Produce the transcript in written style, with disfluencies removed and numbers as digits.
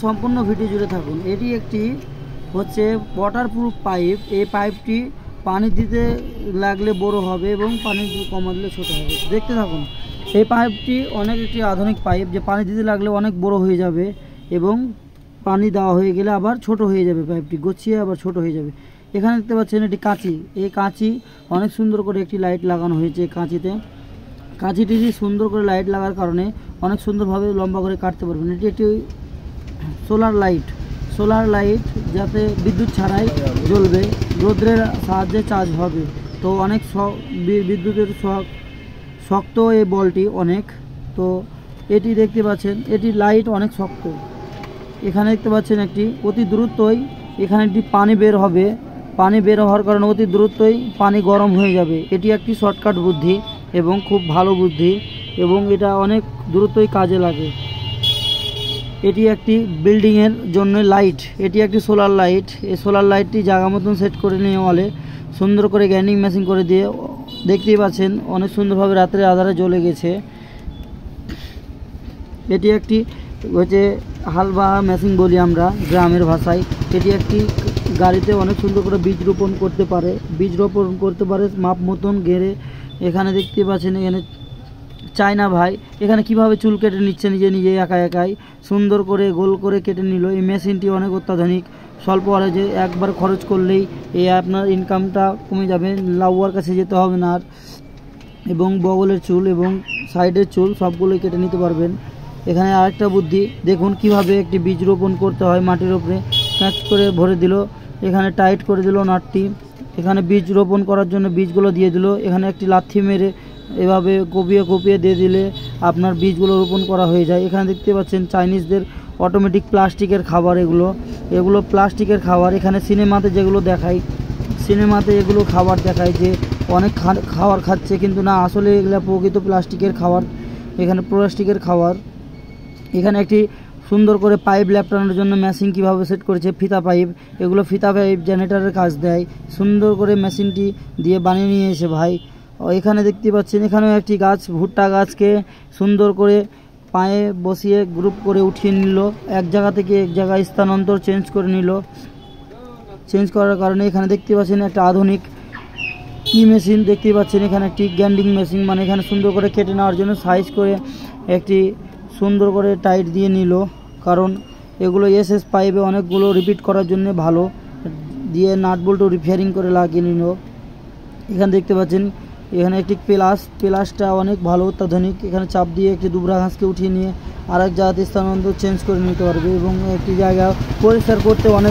সম্পূর্ণ ভিডিও জুড়ে থাকুন। এটি একটি হচ্ছে ওয়াটারপ্রুফ পাইপ। এই পাইপটি পানি দিতে লাগলে বড় হবে এবং পানি কমা দিলে ছোটো হবে। দেখতে থাকুন। এই পাইপটি অনেক একটি আধুনিক পাইপ, যে পানি দিতে লাগলে অনেক বড় হয়ে যাবে এবং পানি দেওয়া হয়ে গেলে আবার ছোট হয়ে যাবে, পাইপটি গছিয়ে আবার ছোট হয়ে যাবে। এখানে দেখতে পাচ্ছেন এটি কাঁচি। এই কাঁচি অনেক সুন্দর করে একটি লাইট লাগানো হয়েছে কাঁচিতে। কাঁচিটি সুন্দর করে লাইট লাগার কারণে অনেক সুন্দরভাবে লম্বা করে কাটতে পারবেন। এটি একটি সোলার লাইট, যাতে বিদ্যুৎ ছাড়াই জ্বলবে, রোদ্রের সাহায্যে চার্জ হবে। তো অনেক বিদ্যুতের শক্ত এই বলটি অনেক। তো এটি দেখতে পাচ্ছেন, এটি লাইট অনেক শক্ত। এখানে দেখতে পাচ্ছেন একটি অতি দ্রুতই এখানে একটি পানি বের হবে। পানি বের হওয়ার কারণে অতি দ্রুতই পানি গরম হয়ে যাবে। এটি একটি শর্টকাট বুদ্ধি এবং খুব ভালো বুদ্ধি, এবং এটা অনেক দ্রুতই কাজে লাগে। এটি একটি বিল্ডিংয়ের জন্য লাইট। এটি একটি সোলার লাইট। এই সোলার লাইটটি জায়গা মতন সেট করে নিয়ে হলে সুন্দর করে গ্যান্ডিং মেশিন করে দিয়ে, দেখতেই পাচ্ছেন অনেক সুন্দরভাবে রাত্রে আধারে জ্বলে গেছে। এটি একটি হচ্ছে হালবা মেশিন বলি আমরা গ্রামের ভাষায়। এটি একটি গাড়িতে অনেক সুন্দর করে বীজ রোপণ করতে পারে মাপ মতন ঘেরে। এখানে দেখতে পাচ্ছেন, এখানে চায়না ভাই এখানে কিভাবে চুল কেটে নিচ্ছে নিজে একাই সুন্দর করে গোল করে কেটে নিল। এই মেশিনটি অনেক অত্যাধুনিক, স্বল্প খরচে একবার খরচ করলেই আপনার ইনকামটা কমে যাবে, লাউয়ার কাছে যেতে হবে না আর। এবং বগলের চুল এবং সাইডের চুল সবগুলোই কেটে নিতে পারবেন। এখানে আরেকটা বুদ্ধি দেখুন, কিভাবে একটি বীজ রোপণ করতে হয়। মাটির উপরে ক্যাচ করে ভরে দিল, এখানে টাইট করে দিল নাটটি। এখানে বীজ রোপণ করার জন্য বীজগুলো দিয়ে দিল। এখানে একটি লাথি মেরে এভাবে কপিয়ে দিয়ে দিলে আপনার বীজগুলো রোপণ করা হয়ে যায়। এখানে দেখতে পাচ্ছেন চাইনিজদের অটোমেটিক প্লাস্টিকের খাবার। এগুলো প্লাস্টিকের খাবার। এখানে সিনেমাতে যেগুলো দেখায়, এগুলো খাবার দেখায় যে অনেক খাবার খাচ্ছে, কিন্তু না, আসলে এগুলো প্রকৃত প্লাস্টিকের খাবার। এখানে প্লাস্টিকের খাবার। এখানে একটি সুন্দর করে পাইপ ল্যাপটানোর জন্য মেশিন কিভাবে সেট করেছে, ফিতা পাইপ। এগুলো ফিতা পাইপ জেনারেটরের কাজ দেয়। সুন্দর করে মেশিনটি দিয়ে বানিয়ে নিয়েছে ভাই। এখানে দেখতে পাচ্ছেন, এখানেও একটি গাছ, ভুট্টা গাছকে সুন্দর করে পায়ে বসিয়ে গ্রুপ করে উঠিয়ে নিল, এক জায়গা থেকে এক জায়গায় স্থানান্তর চেঞ্জ করার কারণে এখানে দেখতে পাচ্ছেন একটা আধুনিক মেশিন দেখতে পাচ্ছেন। এখানে একটি গ্যান্ডিং মেশিন, মানে এখানে সুন্দর করে কেটে নেওয়ার জন্য সাইজ করে একটি সুন্দর করে টাইট দিয়ে নিল, কারণ এগুলো এসএস পাইপে অনেকগুলো রিপিট করার জন্য ভালো দিয়ে নাট বল্টু রিপেয়ারিং করে লাগিয়ে নিল। এখানে দেখতে পাচ্ছেন এখানে একটি প্লাসটা অনেক ভালো, অত্যাধুনিক। এখানে চাপ দিয়ে একটি দুবরা ঘাসকে উঠিয়ে নিয়ে আরেক জায়গাতে স্থানান্তর চেঞ্জ করে নিতে পারবে এবং একটি জায়গা পরিষ্কার করতে অনেক